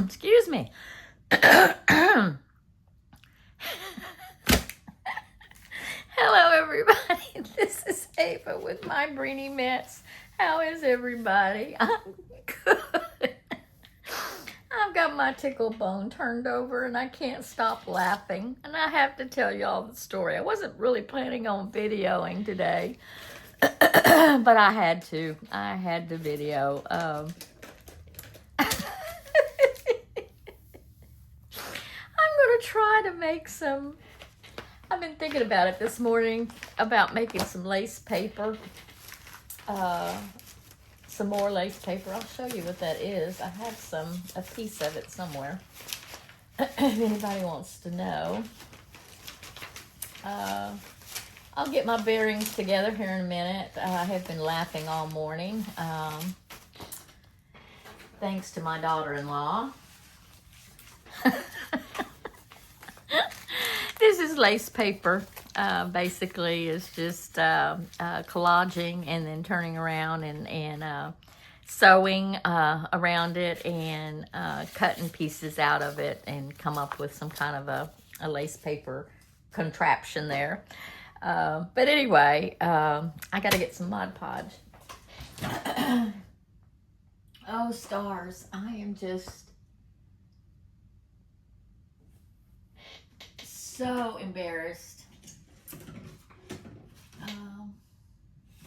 Excuse me. Hello, everybody. This is Ava with my Breenie Mitts. How is everybody? I'm good. I've got my tickle bone turned over and I can't stop laughing. And I have to tell y'all the story. I wasn't really planning on videoing today, but I had to. I had to video. I'm going to try to make some... I've been thinking about it this morning, about making some lace paper. Some more lace paper. I'll show you what that is. I have a piece of it somewhere. If anybody wants to know. I'll get my bearings together here in a minute. I have been laughing all morning. Thanks to my daughter-in-law. This is lace paper. Basically, it's just collaging and then turning around and sewing around it and cutting pieces out of it and come up with some kind of a lace paper contraption there. But anyway, I got to get some Mod Podge. Oh, stars. I am just so embarrassed. I don't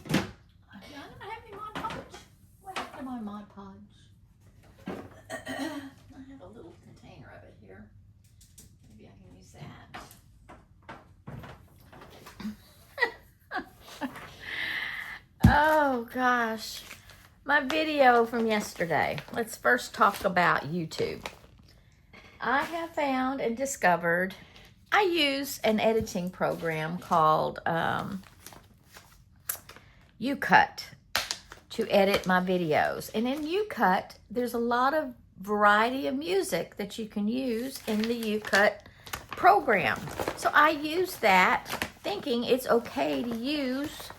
have any Mod Podge. What happened to my Mod Podge? I have a little container of it here. Maybe I can use that. Oh gosh. My video from yesterday. Let's first talk about YouTube. I have found and discovered I use an editing program called UCut to edit my videos. And in UCut, there's a lot of variety of music that you can use in the UCut program. So I use that thinking it's okay to use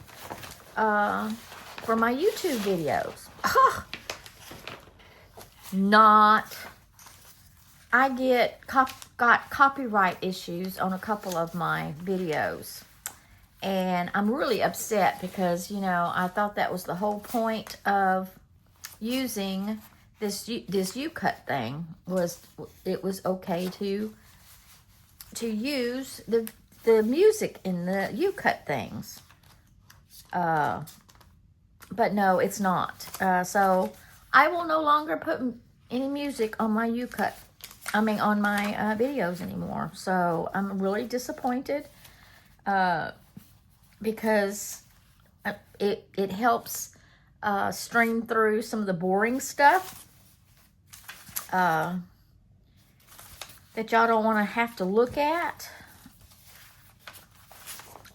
for my YouTube videos. Not. I got copyright issues on a couple of my videos. And I'm really upset because, you know, I thought that was the whole point of using this UCut thing. It was okay to use the music in the UCut things. But no, it's not. So I will no longer put any music on my UCut. On my videos anymore. So I'm really disappointed because it helps stream through some of the boring stuff that y'all don't want to have to look at.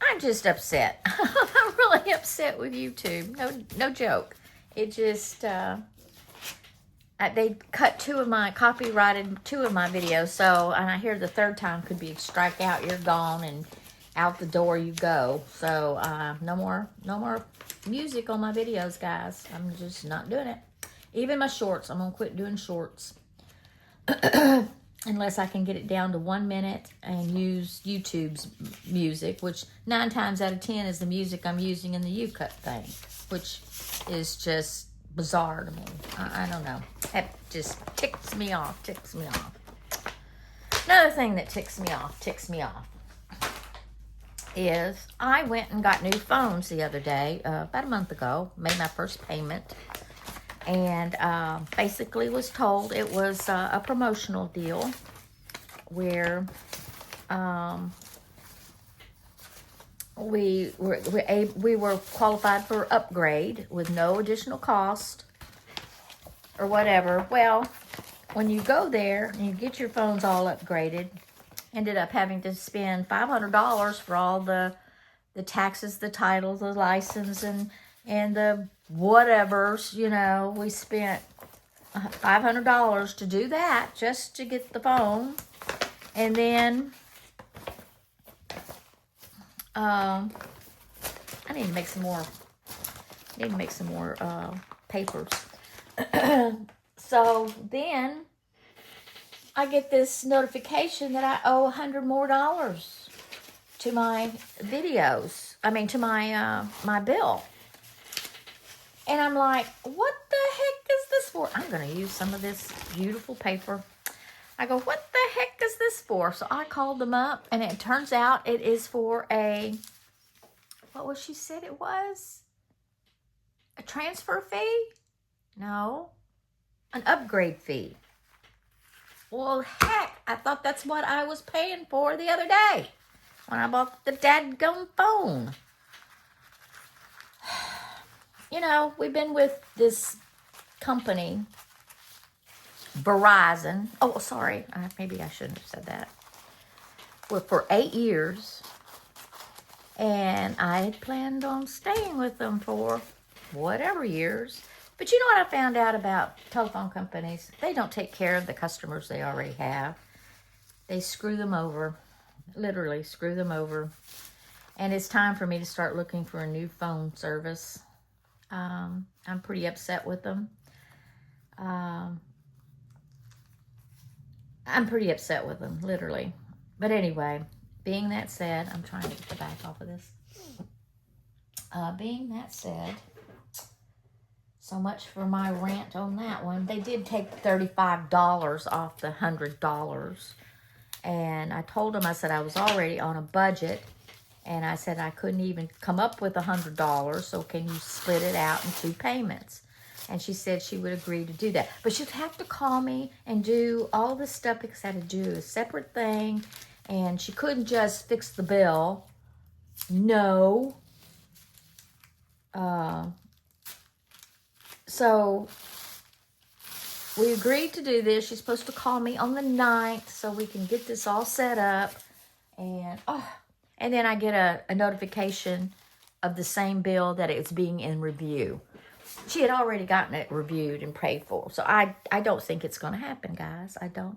I'm just upset. I'm really upset with YouTube. No joke. It just... they cut copyrighted two of my videos, so, and I hear the third time could be strike out, you're gone, and out the door you go. So, no more music on my videos, guys. I'm just not doing it. Even my shorts, I'm gonna quit doing shorts. Unless I can get it down to 1 minute and use YouTube's music, which 9 times out of 10 is the music I'm using in the UCut thing, which is just bizarre to me. I don't know. That just ticks me off. Another thing that ticks me off is I went and got new phones the other day, about a month ago, made my first payment, and basically was told it was a promotional deal where we were qualified for upgrade with no additional cost or whatever. Well, when you go there and you get your phones all upgraded, ended up having to spend $500 for all the taxes, the title, the license, and the whatevers. You know, we spent $500 to do that just to get the phone, and then I need to make some more. Papers. So then I get this notification that I owe $100 more to my videos. I mean, to my bill. And I'm like, what the heck is this for? I'm going to use some of this beautiful paper. I go, what the heck is this for? So I called them up, and it turns out it is for what was she said it was? A transfer fee? No, an upgrade fee. Well, heck, I thought that's what I was paying for the other day when I bought the dadgum phone. You know, we've been with this company, Verizon. Oh, sorry. Maybe I shouldn't have said that. Well, for 8 years. And I had planned on staying with them for whatever years. But you know what I found out about telephone companies? They don't take care of the customers they already have. They screw them over. Literally screw them over. And it's time for me to start looking for a new phone service. I'm pretty upset with them. I'm pretty upset with them, literally. But anyway, being that said, I'm trying to get the back off of this. Being that said, so much for my rant on that one. They did take $35 off the $100. And I told them, I said I was already on a budget. And I said I couldn't even come up with $100, so can you split it out in 2 payments? And she said she would agree to do that. But she'd have to call me and do all this stuff because I had to do a separate thing. And she couldn't just fix the bill. No. So we agreed to do this. She's supposed to call me on the 9th so we can get this all set up. And then I get a notification of the same bill that it's being in review. She had already gotten it reviewed and paid for. So I don't think it's going to happen, guys. I don't.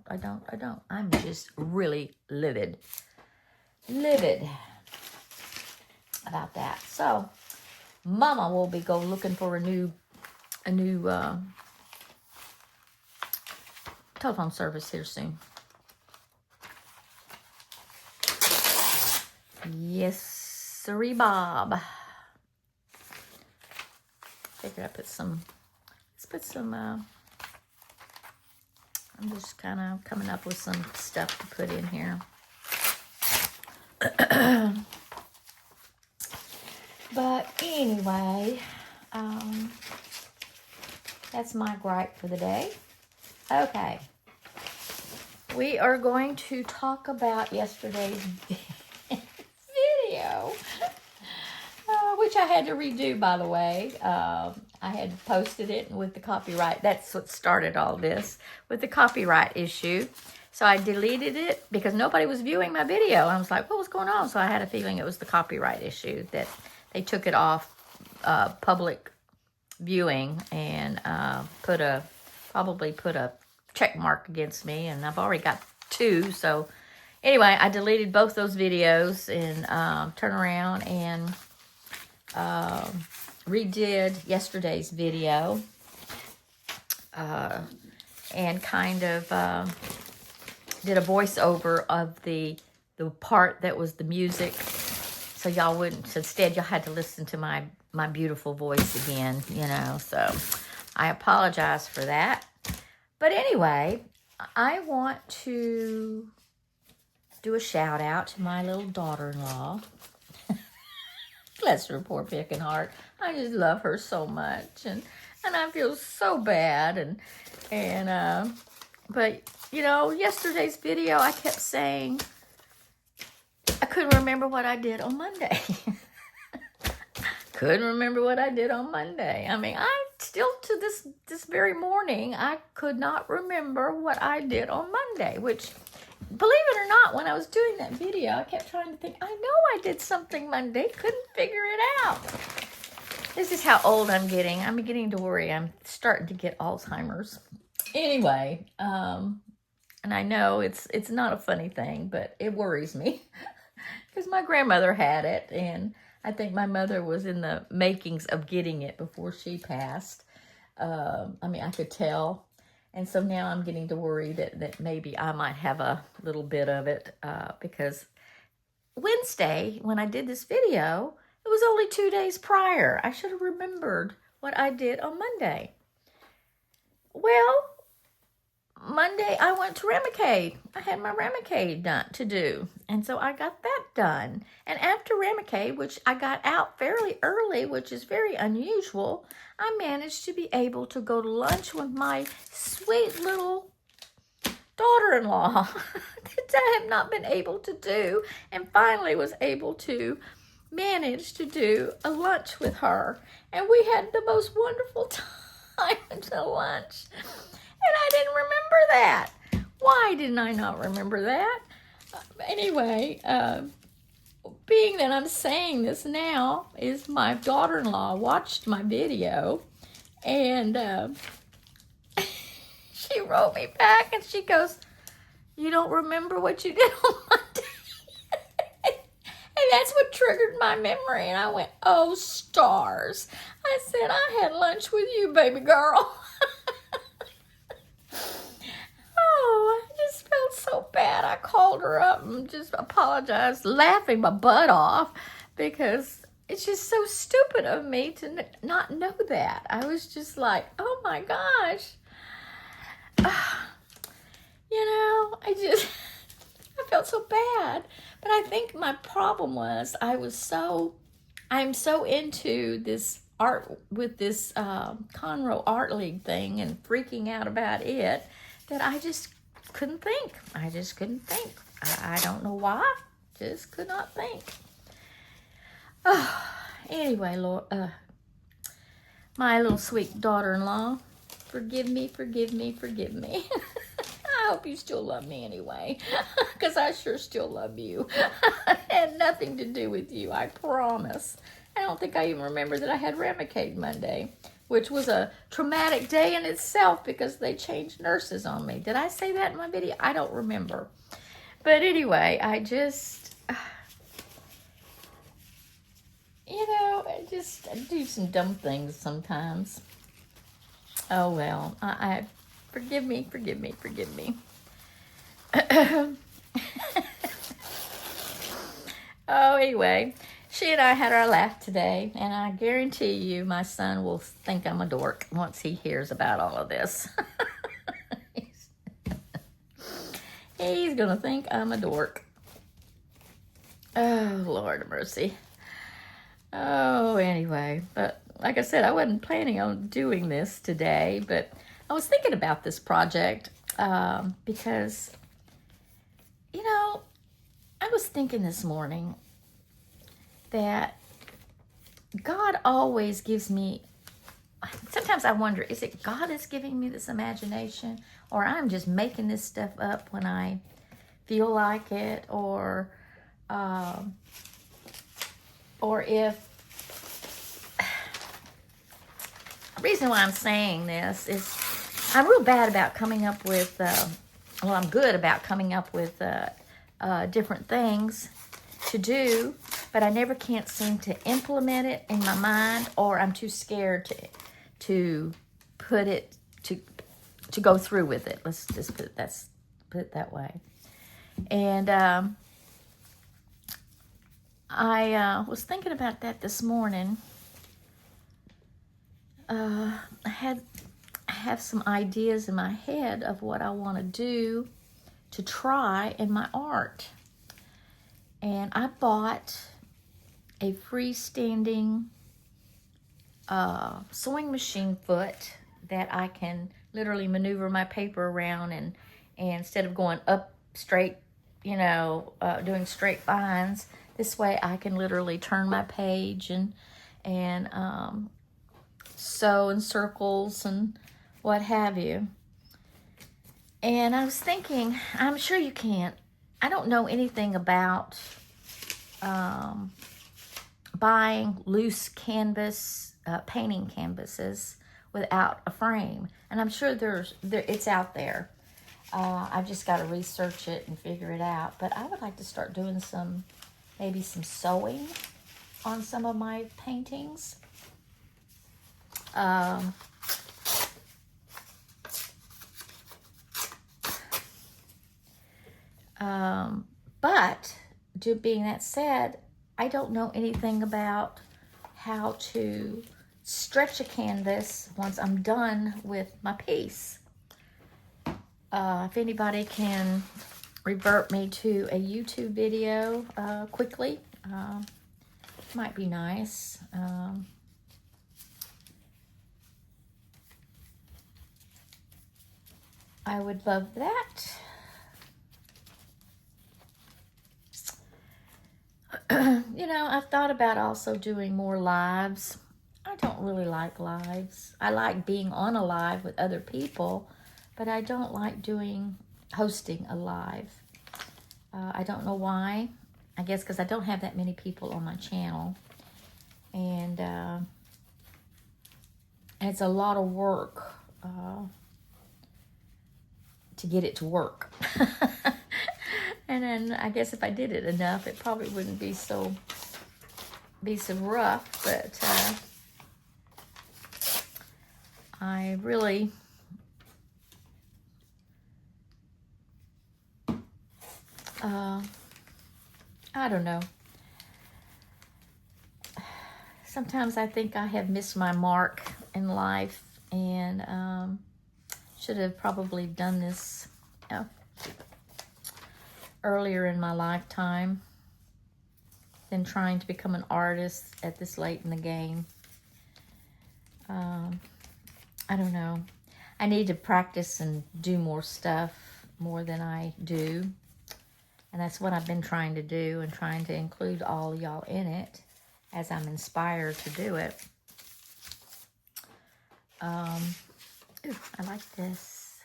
I'm just really livid about that. So Mama will be looking for a new telephone service here soon. Yes, sirree, Bob. Figured I let's put some, I'm just kind of coming up with some stuff to put in here. But anyway, that's my gripe for the day. Okay. We are going to talk about yesterday's video, which I had to redo, by the way. I had posted it with the copyright. That's what started all this, with the copyright issue. So I deleted it because nobody was viewing my video. I was like, what was going on? So I had a feeling it was the copyright issue, that they took it off public viewing and probably put a check mark against me. And I've already got 2, so anyway, I deleted both those videos and turned around and redid yesterday's video and kind of did a voiceover of the part that was the music, so y'all wouldn't. So instead, y'all had to listen to my beautiful voice again, you know. So I apologize for that. But anyway, I want to do a shout out to my little daughter-in-law. Bless her poor picking heart. I just love her so much, and I feel so bad. But you know, yesterday's video, I kept saying I couldn't remember what I did on Monday. Couldn't remember what I did on Monday. I mean, I still to this very morning, I could not remember what I did on Monday, which, believe it or not, when I was doing that video, I kept trying to think, I know I did something Monday, couldn't figure it out. This is how old I'm getting. I'm beginning to worry. I'm starting to get Alzheimer's. Anyway, and I know it's not a funny thing, but it worries me because my grandmother had it, and I think my mother was in the makings of getting it before she passed. I mean, I could tell. And so now I'm getting to worry that maybe I might have a little bit of it because Wednesday, when I did this video, it was only 2 days prior. I should have remembered what I did on Monday. Well, Monday I went to Remicade. I had my Remicade done to do. And so I got that done. And after Remicade, which I got out fairly early, which is very unusual, I managed to be able to go to lunch with my sweet little daughter-in-law that I have not been able to do, and finally was able to manage to do a lunch with her. And we had the most wonderful time to lunch. And I didn't remember that. Why didn't I not remember that? Anyway, being that I'm saying this now, is my daughter-in-law watched my video, and she wrote me back, and she goes, "You don't remember what you did on Monday?" And that's what triggered my memory, and I went, "Oh, stars." I said, "I had lunch with you, baby girl." Oh, I just felt so bad. I called her up and just apologized, laughing my butt off, because it's just so stupid of me to not know that. I was just like, oh my gosh. You know, I felt so bad. But I think my problem was I'm so into this art with this Conroe Art League thing and freaking out about it that I just couldn't think. I just couldn't think. I don't know why. Just could not think. Anyway, Lord, my little sweet daughter-in-law, forgive me, forgive me, forgive me. I hope you still love me anyway, because I sure still love you. It had nothing to do with you, I promise. I don't think I even remember that I had Remicade Monday, which was a traumatic day in itself because they changed nurses on me. Did I say that in my video? I don't remember. But anyway, I just, you know, I do some dumb things sometimes. Oh, well, I forgive me, forgive me, forgive me. Oh, anyway, she and I had our laugh today, and I guarantee you my son will think I'm a dork once he hears about all of this. He's going to think I'm a dork. Oh, Lord of mercy. Oh, anyway, but like I said, I wasn't planning on doing this today, but I was thinking about this project because, you know, I was thinking this morning that God always gives me, sometimes I wonder, is it God that's giving me this imagination, or I'm just making this stuff up when I feel like it, or if, the reason why I'm saying this is I'm real bad about coming up with, well, I'm good about coming up with different things to do, but I never can't seem to implement it in my mind, or I'm too scared to put it, to go through with it. Let's just put it that way. And I was thinking about that this morning. I have some ideas in my head of what I want to do to try in my art. And I bought a freestanding sewing machine foot that I can literally maneuver my paper around, and instead of going up straight, you know, doing straight lines, this way I can literally turn my page and sew in circles and what have you. And I was thinking, I'm sure you can't, I don't know anything about buying loose canvas, painting canvases without a frame. And I'm sure it's out there. I've just got to research it and figure it out. But I would like to start doing maybe some sewing on some of my paintings. But being that said, I don't know anything about how to stretch a canvas once I'm done with my piece. If anybody can revert me to a YouTube video quickly, might be nice. I would love that. You know, I've thought about also doing more lives. I don't really like lives. I like being on a live with other people, but I don't like hosting a live. I don't know why. I guess because I don't have that many people on my channel. And it's a lot of work to get it to work. And then I guess if I did it enough, it probably wouldn't be so rough. But I really I don't know. Sometimes I think I have missed my mark in life, and should have probably done this, you know, earlier in my lifetime than trying to become an artist at this late in the game. I don't know. I need to practice and do more stuff more than I do. And that's what I've been trying to do, and trying to include all y'all in it as I'm inspired to do it. Ooh, I like this.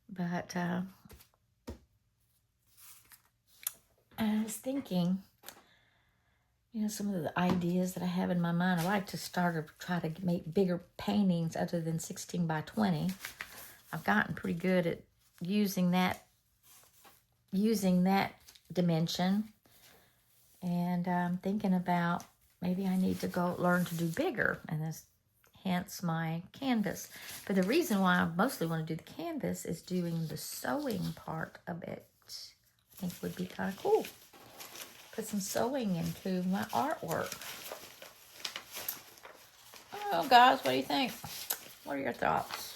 But I was thinking, you know, some of the ideas that I have in my mind. I like to try to make bigger paintings other than 16 by 20. I've gotten pretty good at using that dimension. And I'm thinking about maybe I need to go learn to do bigger, and hence my canvas. But the reason why I mostly want to do the canvas is doing the sewing part of it. I think would be kind of cool. Put some sewing into my artwork. Oh, guys, what do you think? What are your thoughts?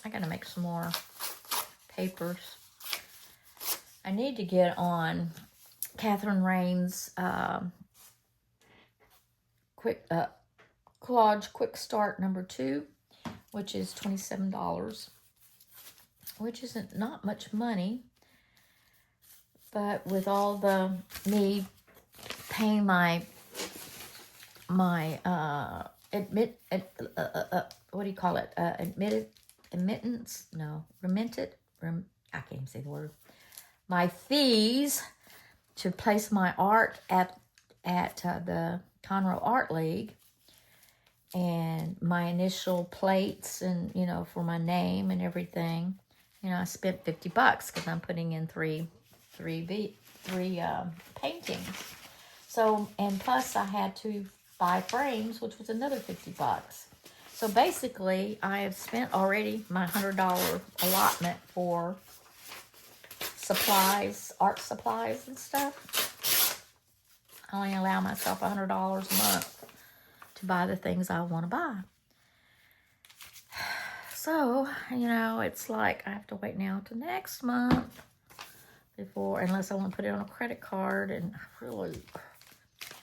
I gotta make some more papers. I need to get on Catherine Rain's collage quick start number 2, which is $27, which isn't not much money. But with all me paying my I can't even say the word. My fees to place my art at the Conroe Art League, and my initial plates, and, you know, for my name and everything, you know, I spent $50 because I'm putting in three paintings. So, and plus I had to buy frames, which was another $50. So basically, I have spent already my $100 allotment for supplies, art supplies and stuff. I only allow myself $100 a month to buy the things I want to buy. So, you know, it's like I have to wait now till next month before, unless I want to put it on a credit card. And really,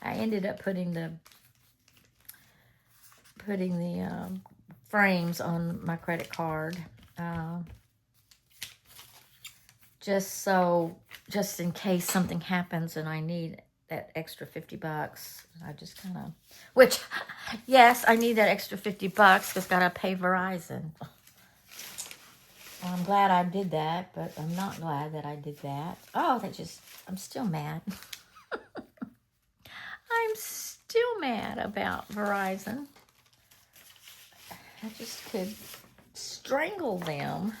I ended up putting the frames on my credit card, just in case something happens and I need that extra $50. I just kind of, which, yes, I need that extra $50 because gotta pay Verizon. Well, I'm glad I did that, but I'm not glad that I did that. Oh, I'm still mad. I'm still mad about Verizon. I just could strangle them.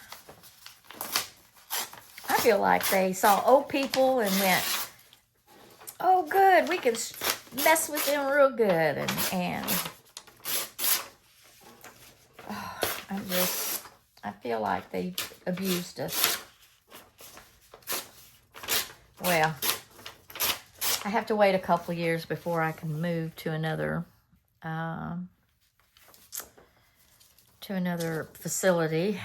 I feel like they saw old people and went, oh, good, we can mess with them real good, and oh, I feel like they abused us. Well, I have to wait a couple years before I can move to another facility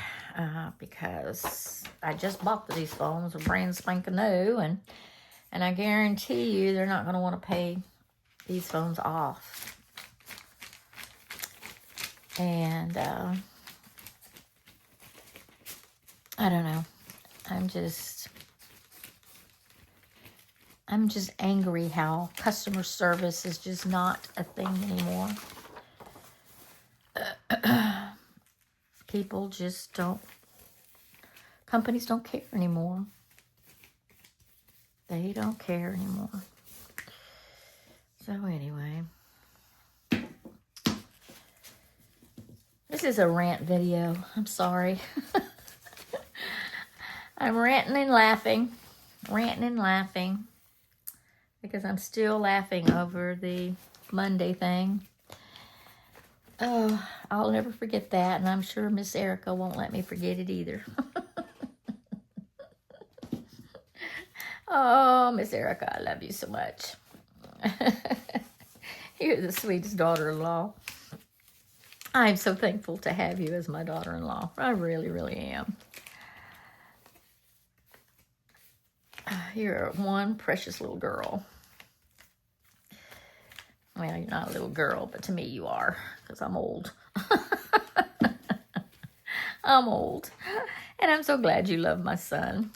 because I just bought these phones, are brand spanking new, and I guarantee you they're not going to want to pay these phones off. And I don't know. I'm just angry how customer service is just not a thing anymore. People just don't, companies don't care anymore. They don't care anymore. So anyway, this is a rant video. I'm sorry. I'm ranting and laughing because I'm still laughing over the Monday thing. Oh, I'll never forget that, and I'm sure Miss Erica won't let me forget it either. Oh, Miss Erica, I love you so much. You're the sweetest daughter-in-law. I'm so thankful to have you as my daughter-in-law. I really, really am. You're one precious little girl. Well, you're not a little girl, but to me you are, because I'm old. I'm old. And I'm so glad you love my son.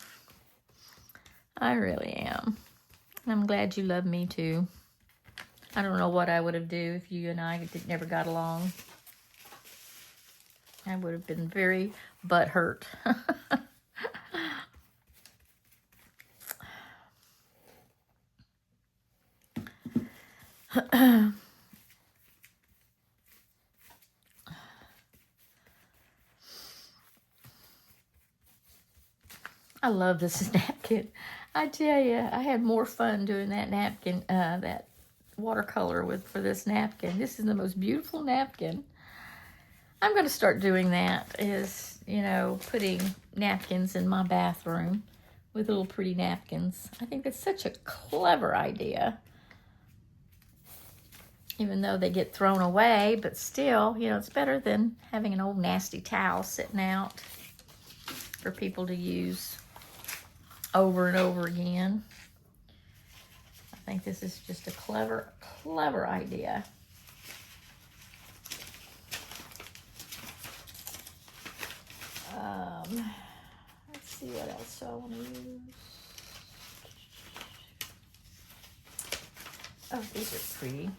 I really am. I'm glad you love me too. I don't know what I would have done if you and I never got along. I would have been very butthurt. I love this napkin. I tell you, I had more fun doing that napkin, that watercolor for this napkin. This is the most beautiful napkin. I'm going to start doing that, is, putting napkins in my bathroom with little pretty napkins. I think that's such a clever idea. Even though they get thrown away, but still, it's better than having an old nasty towel sitting out for people to use over and over again. I think this is just a clever idea. Let's see what else I want to use. Oh, these are pretty.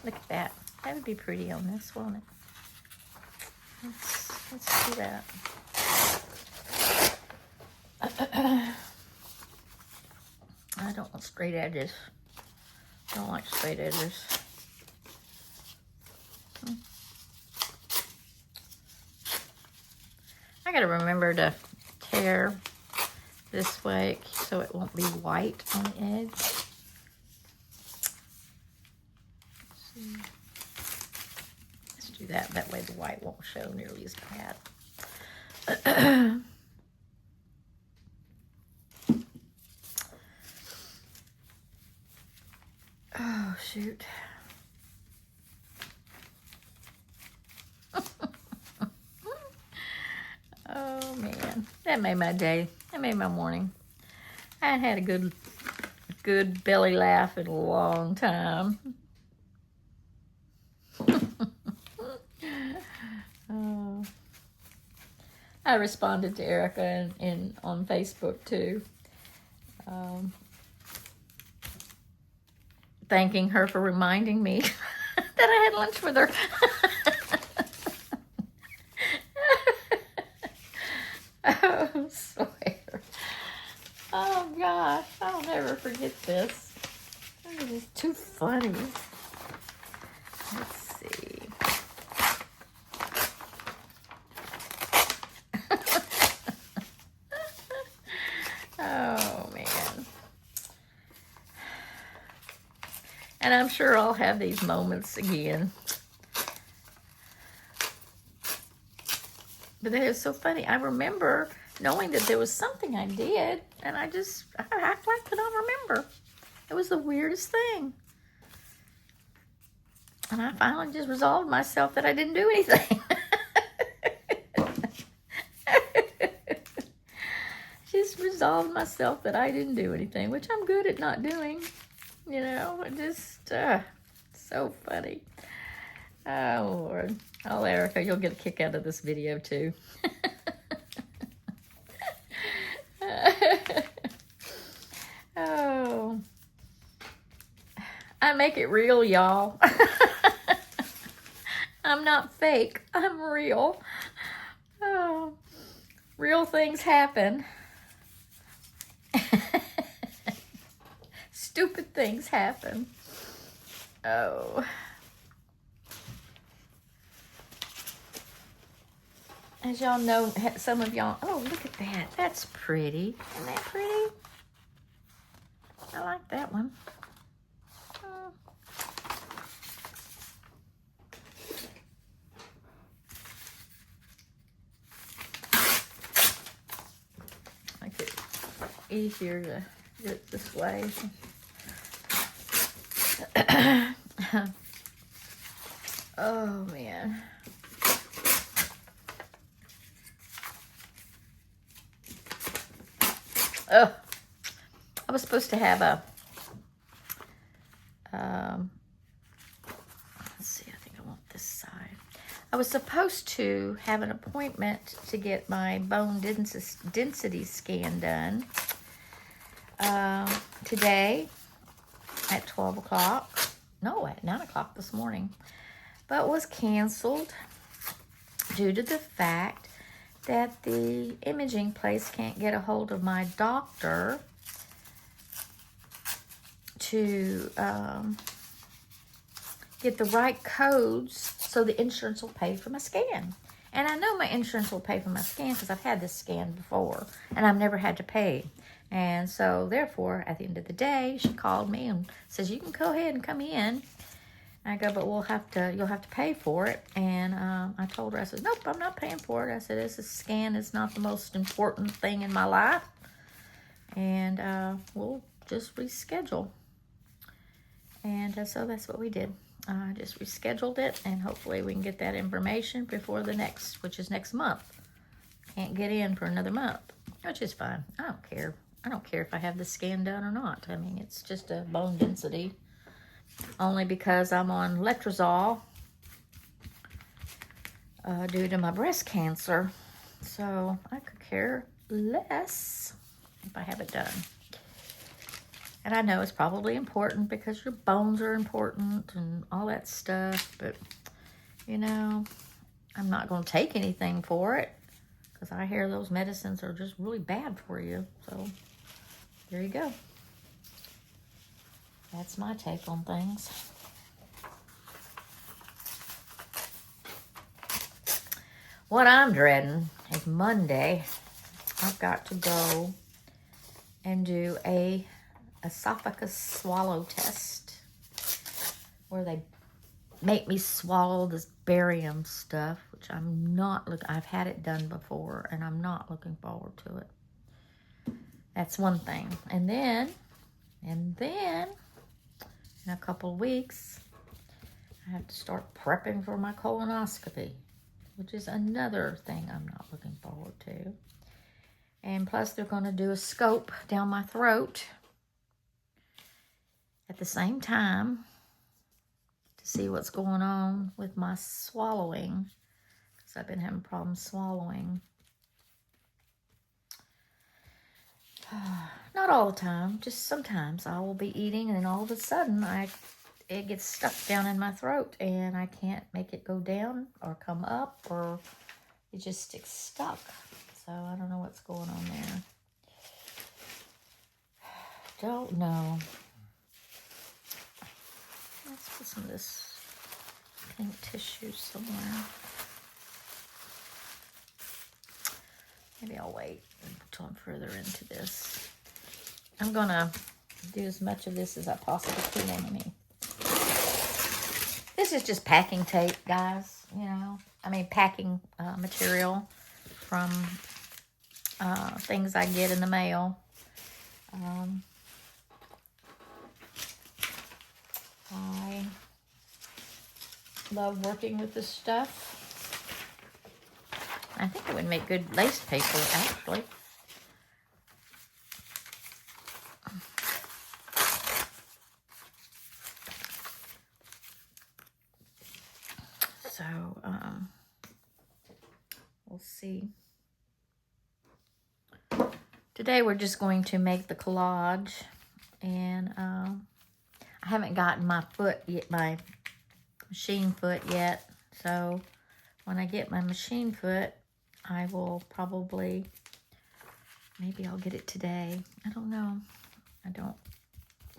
Look at that. That would be pretty on this, won't it? Let's do that. I don't want straight edges. I don't like straight edges. I gotta remember to tear this way so it won't be white on the edge. Let's do that. That way the white won't show nearly as bad. Oh, shoot. Oh, man. That made my day. That made my morning. I had a good belly laugh in a long time. Oh. I responded to Erica on Facebook, too. Thanking her for reminding me that I had lunch with her. Oh, swear. Oh, gosh. I'll never forget this. This is too funny. Let's see. Oh, man. And I'm sure I'll have these moments again. But that is so funny. I remember knowing that there was something I did, and I act like I don't remember. It was the weirdest thing. And I finally just resolved myself that I didn't do anything. Just resolved myself that I didn't do anything, which I'm good at not doing. You know, just so funny. Oh, Lord. Oh, Erica, you'll get a kick out of this video, too. Oh. I make it real, y'all. I'm not fake. I'm real. Oh. Real things happen. Stupid things happen. Oh. As y'all know, some of y'all, oh, look at that. That's pretty. Isn't that pretty? I like that one. Oh. Make it easier to get it this way. Oh, man. Oh, I was supposed to have a, let's see, I think I want this side. I was supposed to have an appointment to get my bone density scan done today at 12 o'clock. No, at 9 o'clock this morning. But was canceled due to the fact that the imaging place can't get a hold of my doctor to get the right codes so the insurance will pay for my scan. And I know my insurance will pay for my scan because I've had this scan before and I've never had to pay. And so therefore, at the end of the day, she called me and says, you can go ahead and come in. I go, but you'll have to pay for it. And I told her, I said, nope, I'm not paying for it. I said, this scan is not the most important thing in my life. And we'll just reschedule. And so that's what we did. I just rescheduled it, and hopefully we can get that information before the next, which is next month. Can't get in for another month, which is fine. I don't care. I don't care if I have the scan done or not. I mean, it's just a bone density. Only because I'm on letrozole due to my breast cancer. So I could care less if I have it done. And I know it's probably important because your bones are important and all that stuff. But, you know, I'm not going to take anything for it because I hear those medicines are just really bad for you. So there you go. That's my take on things. What I'm dreading is Monday. I've got to go and do a esophagus swallow test where they make me swallow this barium stuff, which I'm not I've had it done before and I'm not looking forward to it. That's one thing. And then in a couple of weeks I have to start prepping for my colonoscopy, which is another thing I'm not looking forward to. And plus they're going to do a scope down my throat at the same time to see what's going on with my swallowing, because I've been having problems swallowing. Not all the time, just sometimes I will be eating and all of a sudden it gets stuck down in my throat and I can't make it go down or come up, or it just sticks stuck. So I don't know what's going on there. Don't know. Let's put some of this pink tissue somewhere. Maybe I'll wait until I'm further into this. I'm going to do as much of this as I possibly can. Let me This is just packing tape, guys. You know, I mean packing material from things I get in the mail. I love working with this stuff. I think it would make good lace paper, actually. So, we'll see. Today we're just going to make the collage, and I haven't gotten my foot yet, my machine foot yet. So when I get my machine foot, I will probably, maybe I'll get it today. I don't know. I don't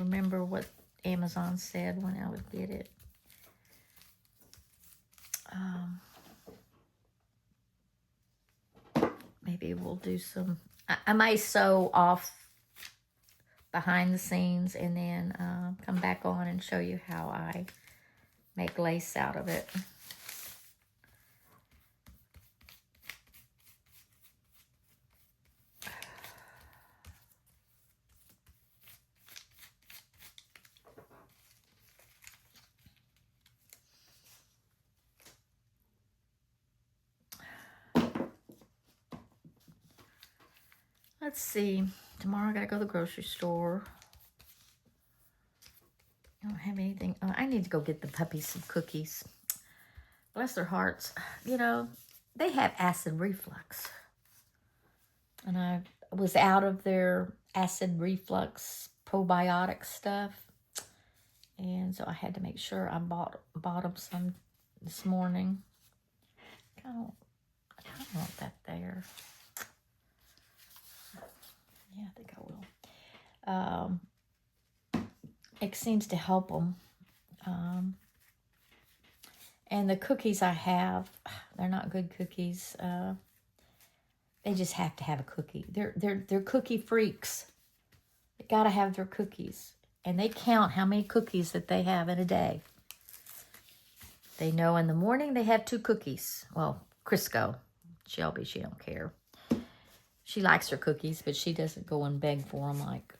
remember what Amazon said when I would get it. Maybe we'll do some, I may sew off behind the scenes and then come back on and show you how I make lace out of it. Let's see. Tomorrow I gotta go to the grocery store. I don't have anything. Oh, I need to go get the puppies some cookies. Bless their hearts. You know, they have acid reflux. And I was out of their acid reflux probiotic stuff. And so I had to make sure I bought them some this morning. I don't want that there. Yeah, I think I will. It seems to help them. And the cookies I have, they're not good cookies. They just have to have a cookie. They're cookie freaks. They gotta have their cookies. And they count how many cookies that they have in a day. They know in the morning they have 2 cookies. Well, Crisco. Shelby, she don't care. She likes her cookies, but she doesn't go and beg for them like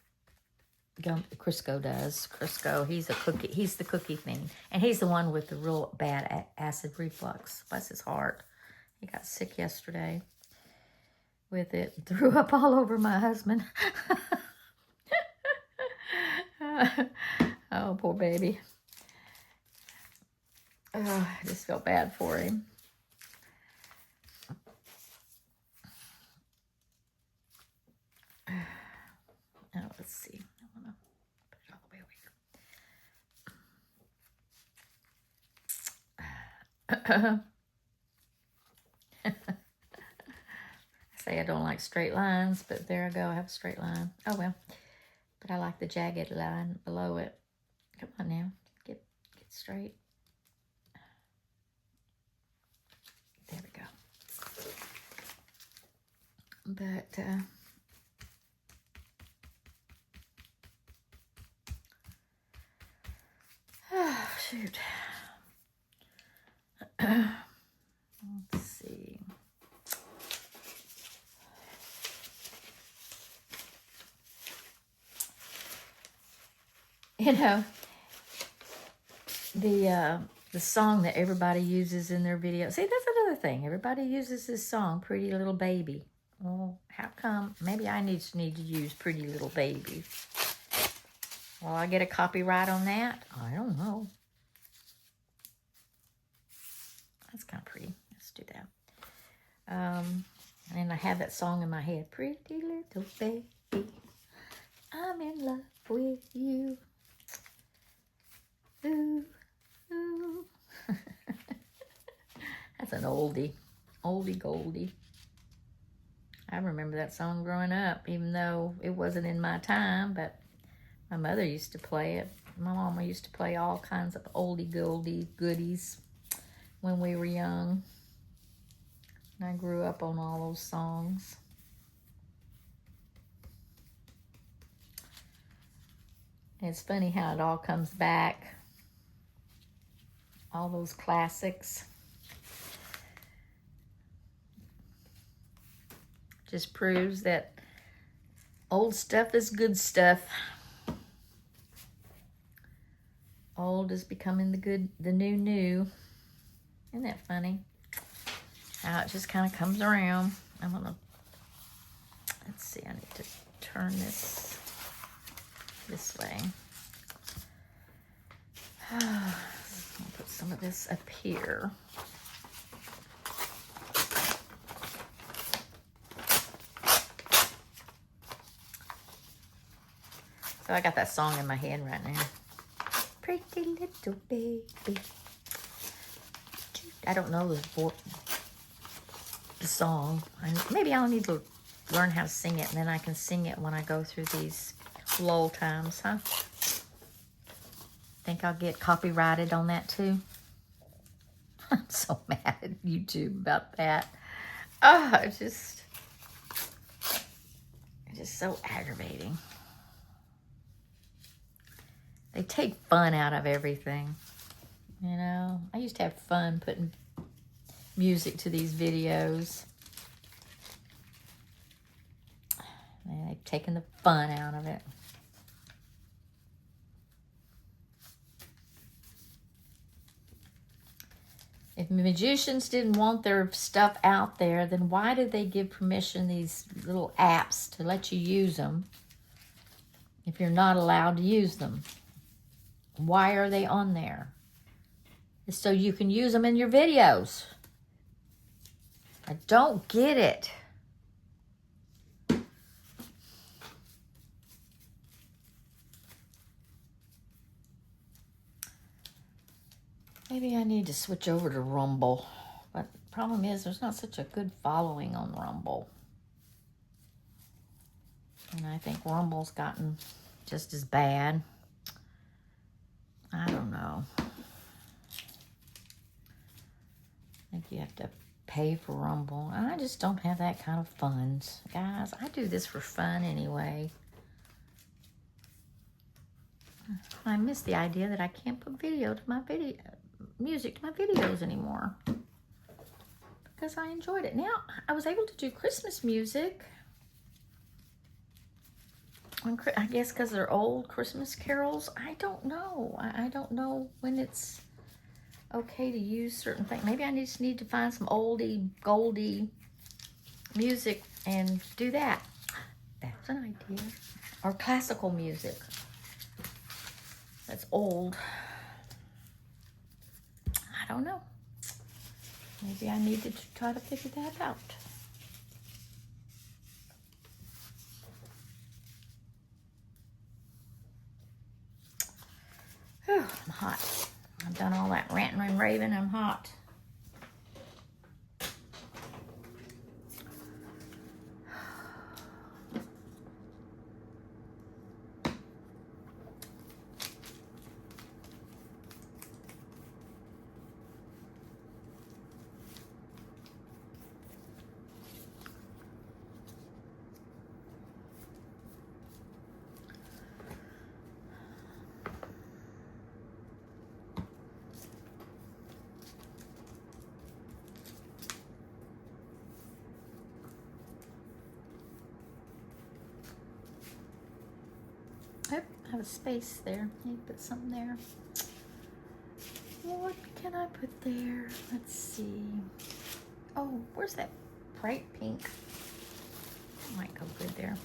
Crisco does. Crisco, he's the cookie thing. And he's the one with the real bad acid reflux. Bless his heart. He got sick yesterday with it. Threw up all over my husband. Oh, poor baby. Oh, I just felt bad for him. Now, let's see. I want to put it all the way over here. I say I don't like straight lines, but there I go. I have a straight line. Oh, well. But I like the jagged line below it. Come on now. Get straight. There we go. But, oh, shoot. Let's see. You know, the song that everybody uses in their video. See, that's another thing. Everybody uses this song, Pretty Little Baby. Well, how come? Maybe I need to use Pretty Little Baby. Will I get a copyright on that? I don't know. That's kind of pretty. Let's do that. And I have that song in my head. Pretty little baby, I'm in love with you. Ooh, ooh. That's an oldie goldie. I remember that song growing up, even though it wasn't in my time, but my mother used to play it. My mama used to play all kinds of oldie goldie goodies when we were young. And I grew up on all those songs. And it's funny how it all comes back. all those classics. Just proves that old stuff is good stuff. Old is becoming the new. Isn't that funny? How it just kind of comes around. I'm gonna, let's see, I need to turn this way. I'll put some of this up here. So I got that song in my head right now. Pretty little baby. I don't know the song. Maybe I'll need to learn how to sing it, and then I can sing it when I go through these lull times, huh? Think I'll get copyrighted on that too? I'm so mad at YouTube about that. Oh, it's just so aggravating. They take fun out of everything. You know, I used to have fun putting music to these videos. And they've taken the fun out of it. If magicians didn't want their stuff out there, then why did they give permission these little apps to let you use them if you're not allowed to use them? Why are they on there? It's so you can use them in your videos. I don't get it. Maybe I need to switch over to Rumble. But the problem is there's not such a good following on Rumble. And I think Rumble's gotten just as bad. I don't know. I think you have to pay for Rumble. I just don't have that kind of funds. Guys, I do this for fun anyway. I miss the idea that I can't put music to my videos anymore. Because I enjoyed it. Now, I was able to do Christmas music. I guess because they're old Christmas carols. I don't know. I don't know when it's okay to use certain things. Maybe I just need to find some oldie, goldie music and do that. That's an idea. Or classical music. That's old. I don't know. Maybe I need to try to figure that out. Whew, I'm hot. I've done all that ranting and raving. I'm hot. Oh, I have a space there. Maybe put something there. What can I put there? Let's see. Oh, where's that bright pink? That might go good there.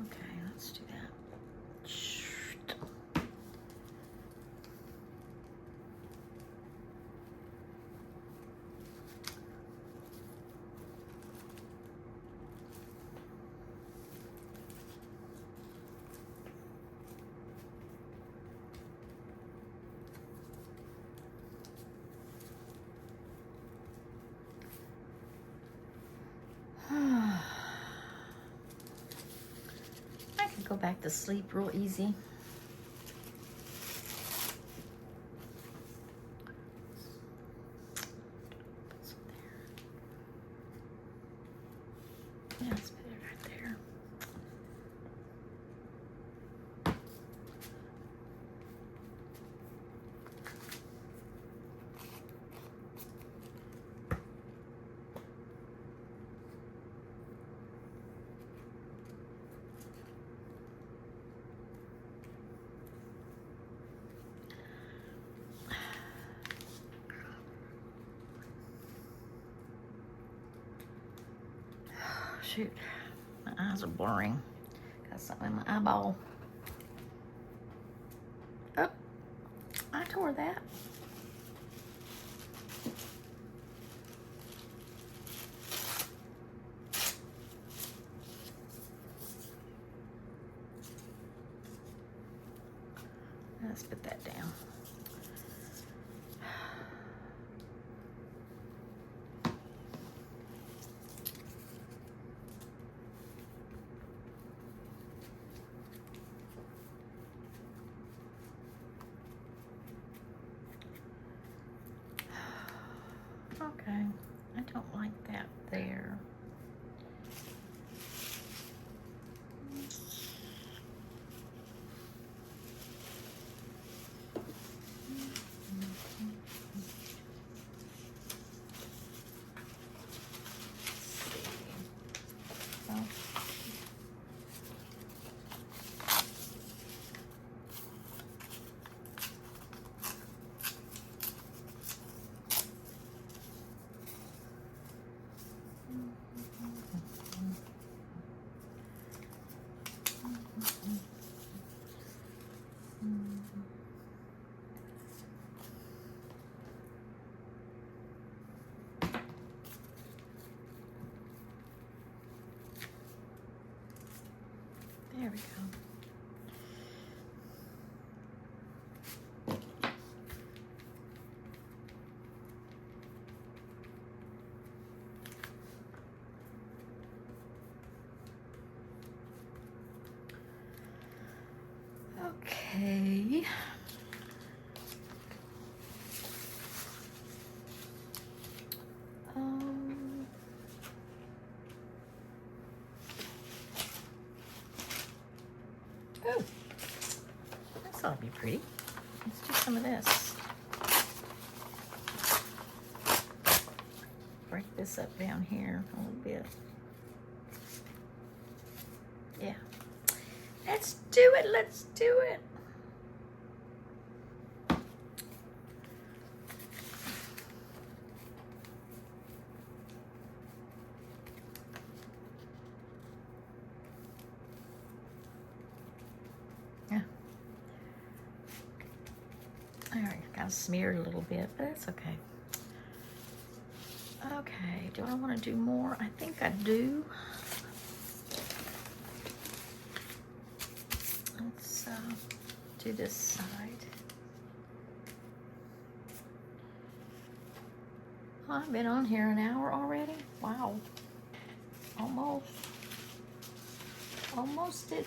Okay, let's do that. I could go back to sleep real easy. Yeah, let's put it right there. shoot, my eyes are blurring. Got something in my eyeball. Oh, I tore that. Let's put that down. Okay, I don't like that there. There we go. Okay. Oh, this ought to be pretty. Let's do some of this. Break this up down here a little bit. Yeah. Let's do it. Let's do it. Yeah. All right, got smeared a little bit, but that's okay. Okay, do I want to do more? I think I do. Let's do this side. Oh, I've been on here an hour already. Wow. Almost it.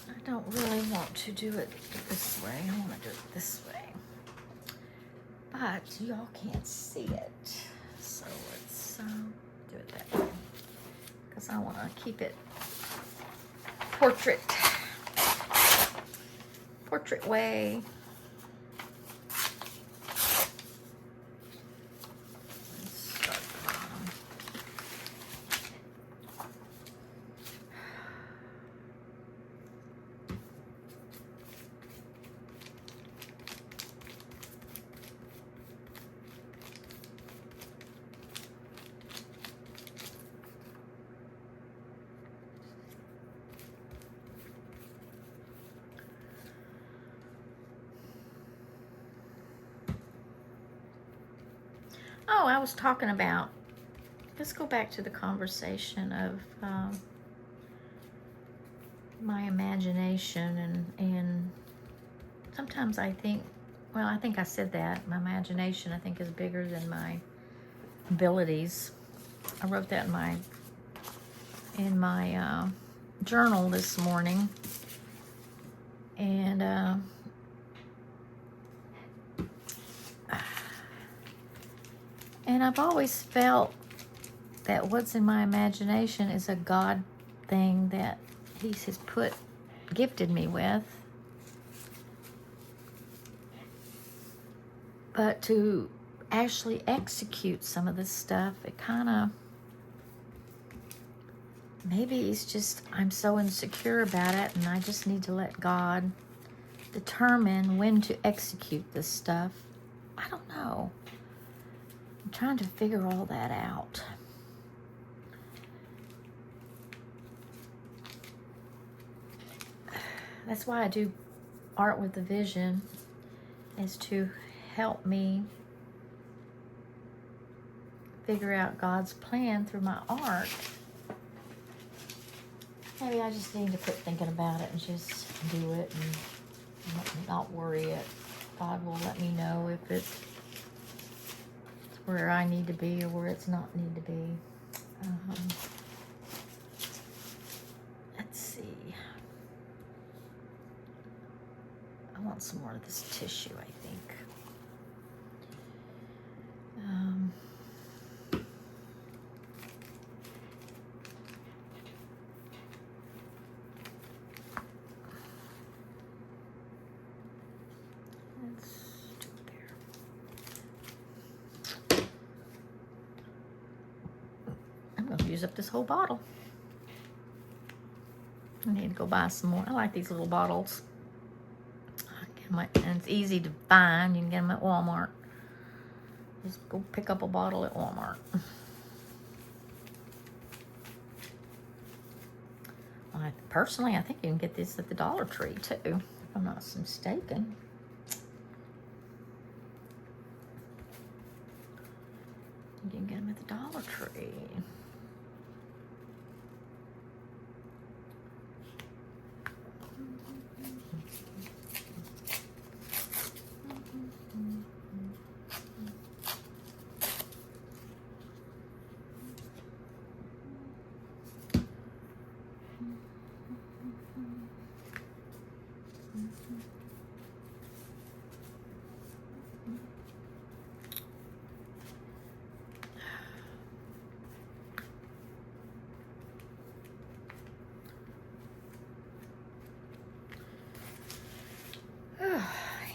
I don't really want to do it this way. I want to do it this way. But y'all can't see it. So let's do it that way. Because I want to keep it portrait way. Let's start at the bottom. Oh, I was talking about, let's go back to the conversation of my imagination and sometimes I think, well, I think I said that, my imagination I think is bigger than my abilities. I wrote that in my journal this morning, and I've always felt that what's in my imagination is a God thing that He has gifted me with. But to actually execute some of this stuff, it kind of maybe it's just I'm so insecure about it, and I just need to let God determine when to execute this stuff. I don't know. I'm trying to figure all that out. That's why I do art with a vision, is to help me figure out God's plan through my art. Maybe I just need to quit thinking about it and just do it and not worry it. God will let me know if it's where I need to be or where it's not need to be. Let's see. I want some more of this tissue, I think. Let's do it there. I'm going to use up this whole bottle. I need to go buy some more. I like these little bottles. And it's easy to find. You can get them at Walmart. Just go pick up a bottle at Walmart. Personally, I think you can get this at the Dollar Tree too, if I'm not mistaken. You can get them at the Dollar Tree.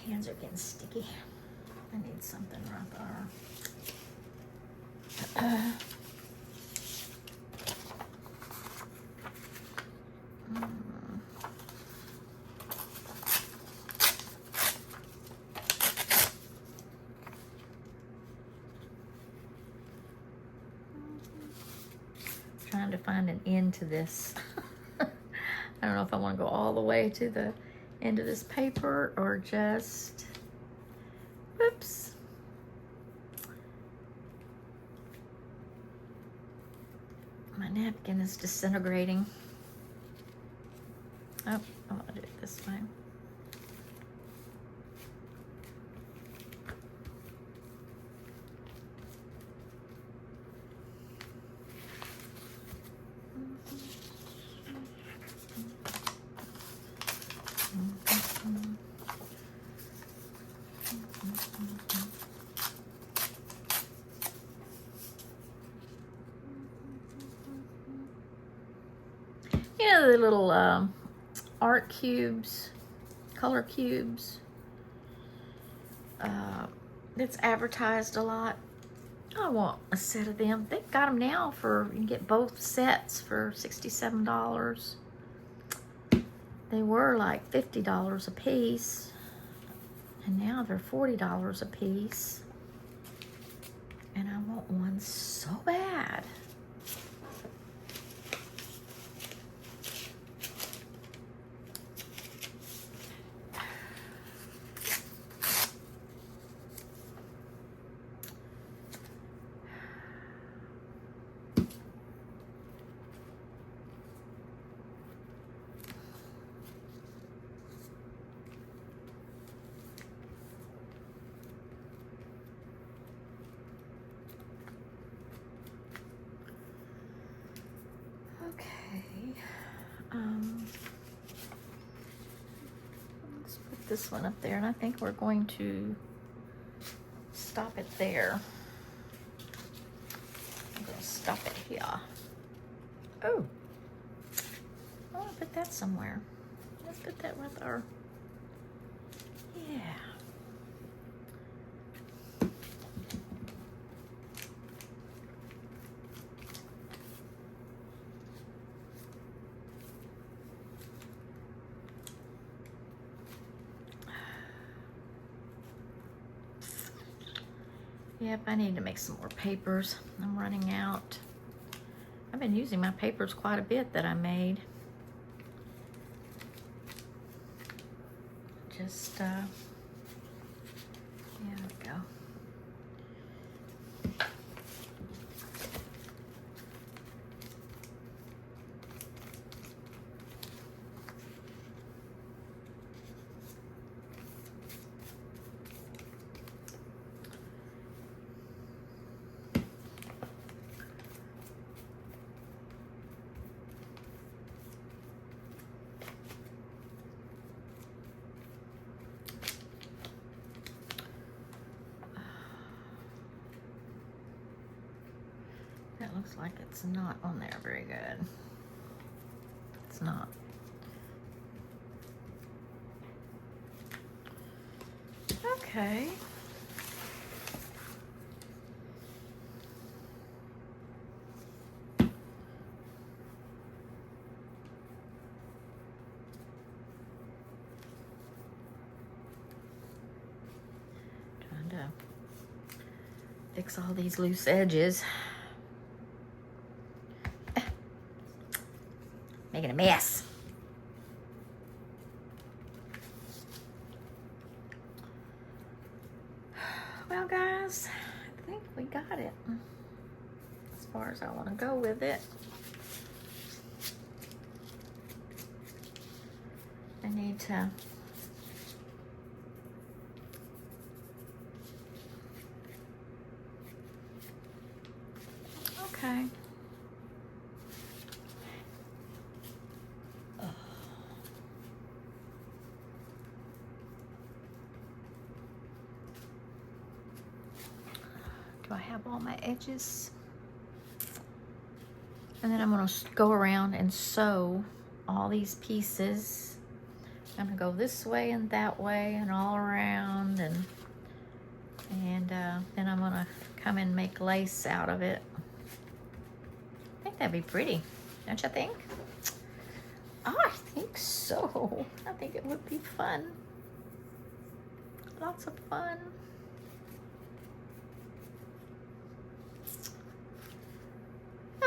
Hands are getting sticky. I need something right there. Trying to find an end to this. I don't know if I want to go all the way to the end of this paper or just, whoops. My napkin is disintegrating. Oh, I want to do it this way. You know the little art cubes, color cubes, that's advertised a lot. I want a set of them. They've got them now for, you can get both sets for $67. They were like $50 a piece, and now they're $40 a piece. And I want one so bad. Let's put this one up there, and I think we're going to stop it there. I'm going to stop it here. Oh, I want to put that somewhere. Let's put that with our, yeah. Yep, I need to make some more papers. I'm running out. I've been using my papers quite a bit that I made. Just, there we go. That looks like it's not on there very good. It's not. Okay. Trying to fix all these loose edges. Making a mess. Well, guys, I think we got it as far as I want to go with it. I need to okay. Do I have all my edges? And then I'm going to go around and sew all these pieces. I'm going to go this way and that way and all around, and then I'm going to come and make lace out of it. I think that'd be pretty, don't you think? Oh, I think so. I think it would be fun. Lots of fun.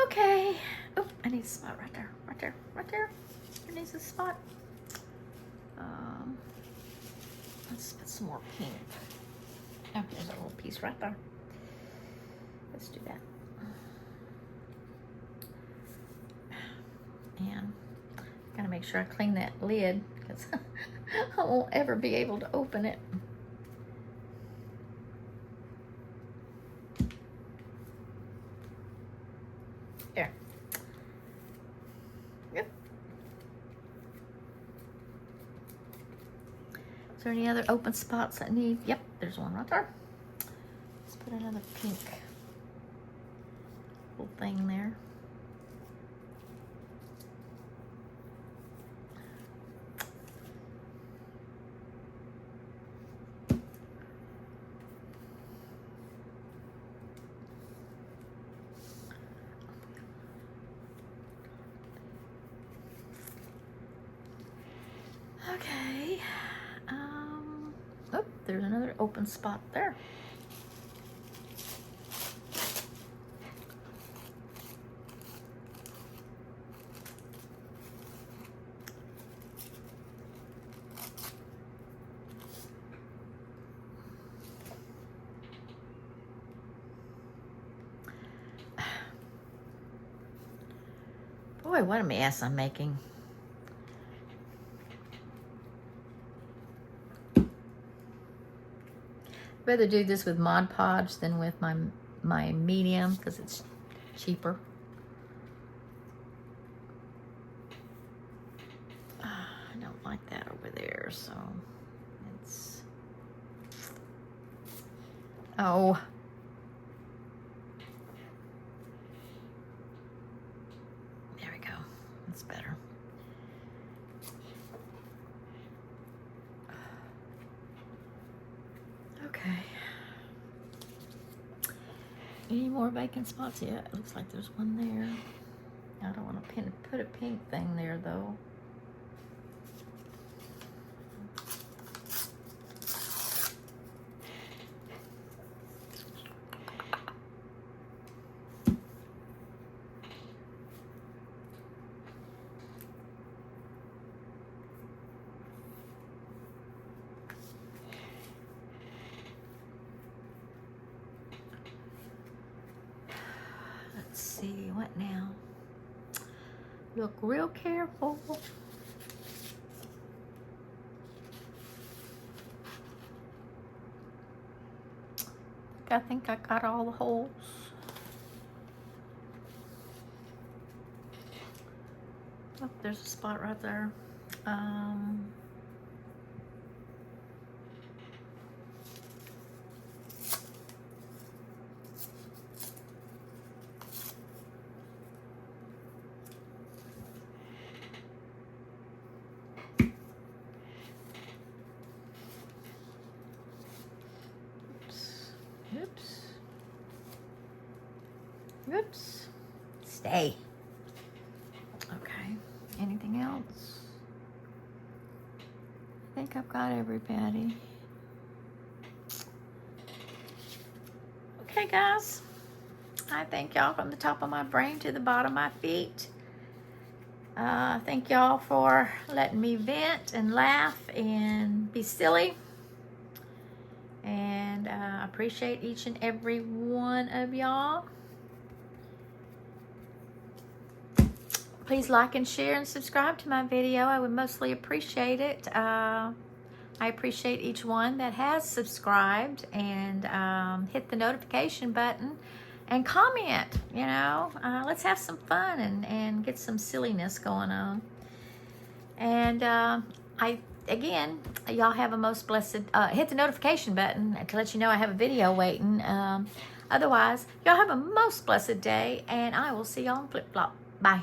Okay. Oh, I need a spot right there. Right there. Right there. There needs a spot. Let's put some more pink. Oh, there's a little piece right there. Let's do that. And gotta make sure I clean that lid because I won't ever be able to open it. There. Yep. Is there any other open spots I need? Yep, there's one right there. Let's put another pink little thing there. Okay. Oh, there's another open spot there. Boy, what a mess I'm making. I'd rather do this with Mod Podge than with my medium because it's cheaper. I don't like that over there, so it's... Oh. There we go. That's better. Okay. Any more vacant spots yet? It looks like there's one there. I don't want to put a pink thing there though. what now? Look real careful. I think I got all the holes. Oh, there's a spot right there. Oops. Oops. Stay. Okay. Anything else? I think I've got everybody. Okay, guys. I thank y'all from the top of my brain to the bottom of my feet. Thank y'all for letting me vent and laugh and be silly. And I appreciate each and every one of y'all. Please like and share and subscribe to my video. I would mostly appreciate it. I appreciate each one that has subscribed and hit the notification button and comment. You know, let's have some fun and get some silliness going on. And again, y'all have a most blessed, hit the notification button to let you know I have a video waiting. Otherwise, y'all have a most blessed day, and I will see y'all on Flip Flop. Bye.